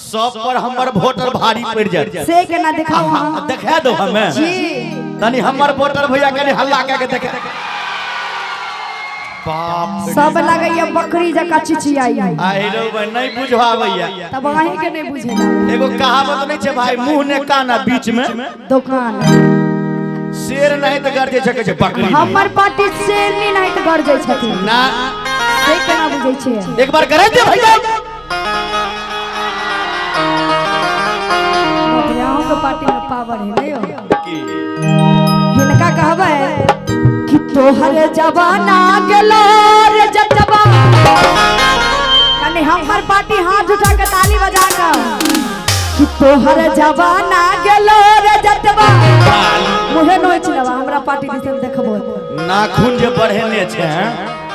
सब पर हमर वोटर भारी पड़ जाए से केना दिखाओ हां दिखा दो हमें जी तनी हमर वोटर भैया कनी हल्ला के दिखा बाप सब लगैया बकरी जका चिचियाई आई रो नहीं बुझावैया तब अहीं के नहीं बुझेला एगो कहावत नहीं छे भाई मुंह ने काना बीच में दुकान शेर नहीं त गरजे छके छे बकरी हमर पार्टी शेरनी नहीं त गरजे छथिन ना से केना बुझै छे एक बार करे दे भैया गांव के पार्टी में पावर है नहीं हो हिनका कहबै कि तोहर जवाना गेलो रे जटवा कने हमर पार्टी हाथ उठा के ताली बजा के कि तोहर जवाना गेलो रे जटवा मुहे नोच लेवा हमरा पार्टी दिस देखबो नाखून जे बढ़ेने छे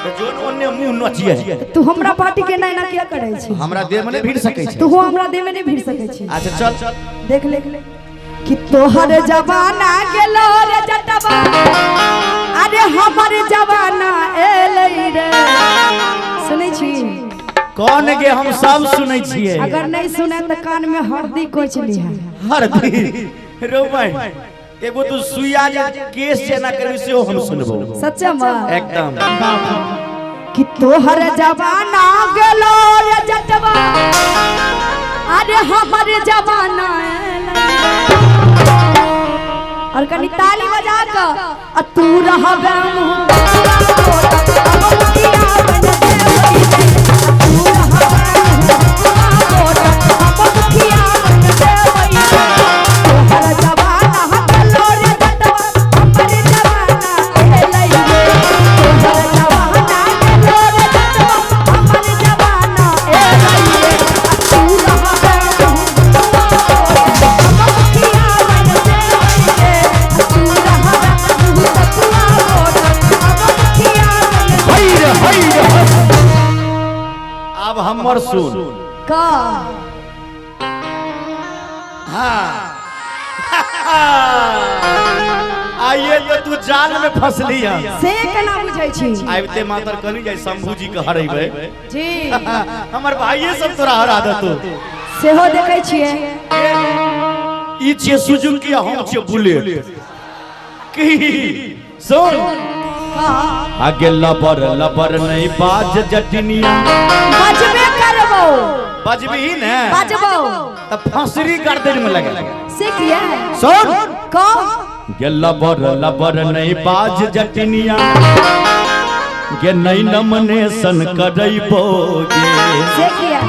तो जोन ओने मुंह नचिए तू हमरा पार्टी के ना क्या करे छी हमरा देह में नहीं भिड़ सकै छै तू हमरा देह में नहीं भिड़ सकै छी अच्छा चल देख ले कि तोहर जवाना गेलो रे जटवा अरे हमर जवाना एलै रे सुनै छी कौन गे हम सब सुनै छियै अगर नहीं सुने त कान में हरदी कोच ली है हरदी रो भाई एगो तू सुइया जे केस जे ना करबी से हम सुनबो सच्चा में एकदम कि तोहर जवाना गेलो रे जटवा अरे हमर जवाना और कनी ताली बजा के तू रहबे अब हमर सुन का हाँ आइए तो तू जाल में फंसली है से केना बुझै छी आइते मातर कनी जाय शंभू जी के हरेबे जी हमर भाईये सब तोरा हरा देतो सेहो देखै छियै ई छे सुजुकी हम छे बुलेट की सुन आगे लबर लबर नहीं बाज जटनिया बजबे करबो बजबी ने बजबो त फंसरी गर्दन में लगे से किया सुन को गे लबर लबर नहीं बाज जटनिया गे नहीं नमनेशन करैबो गे से किया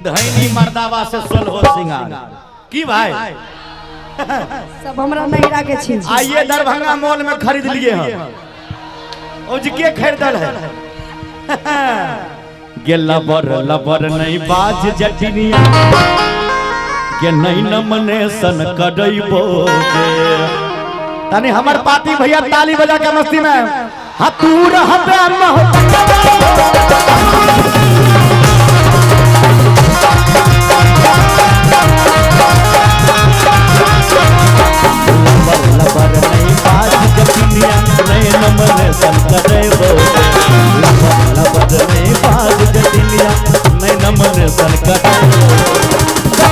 धैनी मर्दावा से सोलहो सिंगार की भाई सब हमरा नहीं राखे छी आइए दरभंगा मॉल में खरीद लिए हैं उजके खरीदल है गे लबर लबर नहीं बाज जटनिया गे नहीं नमनेशन करैबो गे तनी हमर पार्टी भैया ताली बजा के मस्ती में हां तू रहबे लबर नहीं बाज जटनिया नहीं नमनेशन करैबो लबर नहीं बाज जटनिया नहीं नमनेशन करैबो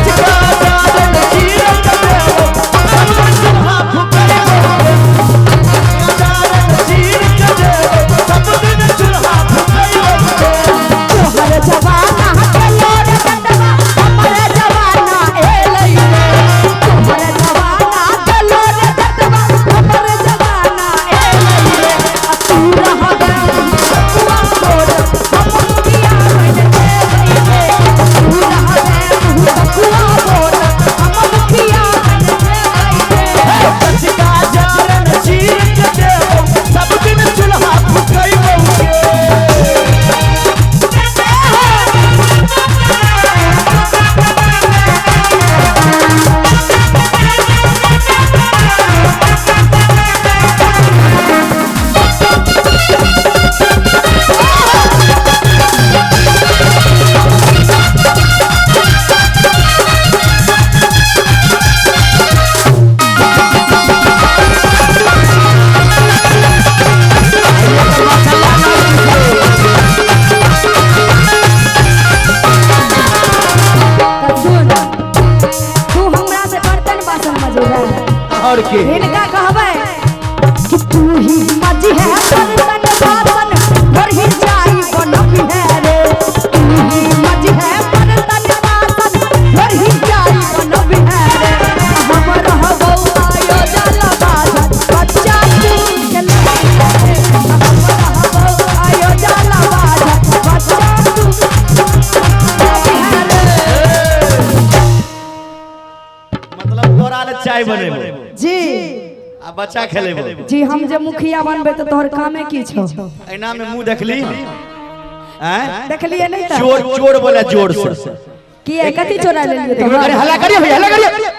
Thank you. और के इनका कहबे कि तू ही मजी है बर्तन बासन घर ही जाई बनबी है रे तू ही मजी है बर्तन बासन घर ही जाई बनबी है रे हम रहबो आयो जाला बाजा बच्चा तू के लगी है हम रहबो आयो जाला बाजा बच्चा तू मतलब तोरा ले चाय बनेबो जी आ बच्चा खेलेबो जी हम जे मुखिया बनबे त तोहर कामे की छौ एना में मुंह देखली हैं देखलिए नहीं त चोर चोर बोले जोर से की कथि चोरा लेलिए तो अरे हल्ला करियो भैया हल्ला करियो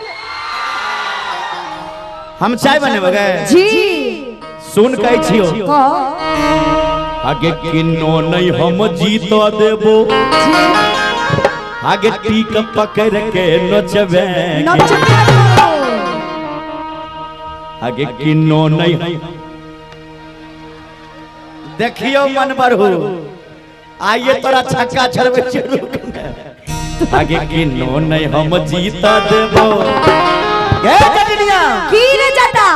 हम चाय बनेबो गे जी सुन कहै छियो कह आगे किन्नो नहीं हम जीत देबो आगे टीक पकड़ के नचबे नचबे आगे किन्नो नहीं देखियो मन बरहु आइए तोरा छक्का छड़बे शुरू आगे किन्नो नहीं हम जीत देबो गे कनिया की रे जाता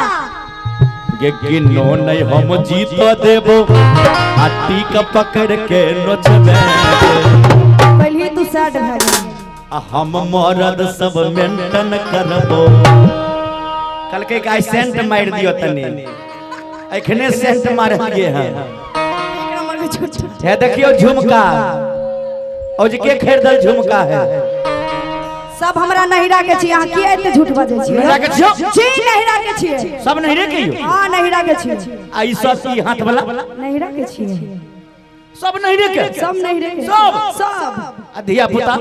गे किन्नो नहीं हम जीत देबो आ टीक पकड़ के नचबे पहले तू साड भर हम मरद सब मेंटेन करबो कल के गाय सेंट मार दियो तनी एखने सेंट मार दिए हैं है देखियो झुमका और जे के खरीदल झुमका है सब हमरा नहिरा के छी अहाँ की एते झूठ बाजै छी नहिरा के छियो जी नहिरा के छी सब नहिरे के यो हां नहिरा के छी आ ई सब ई हाथ वाला नहिरा के छी सब नहिरे के सब नहिरे के सब सब अधिया पुता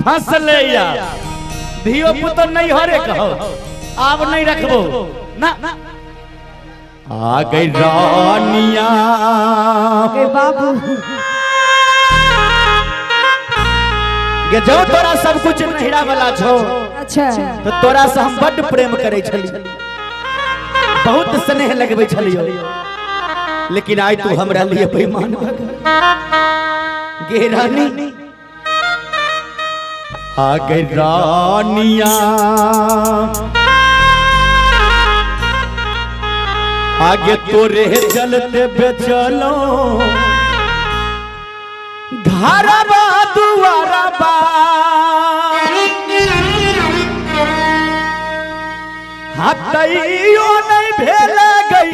फसले या धियो पुत्र नहीं हरे कहो अब नहीं रखबो ना आ गई रानिया के बाबू गे जो तोरा सब कुछ नहिरा वाला छो अच्छा तो तोरा से हम बड़ प्रेम करे छली बहुत स्नेह लगबे छलियो लेकिन आज तू हमरा लिए बेईमान भ गेल गे रानी आ गई रानिया आगे तोरे चलते बेचलो घरबा दुआरबा हतैयो नहीं भेल गई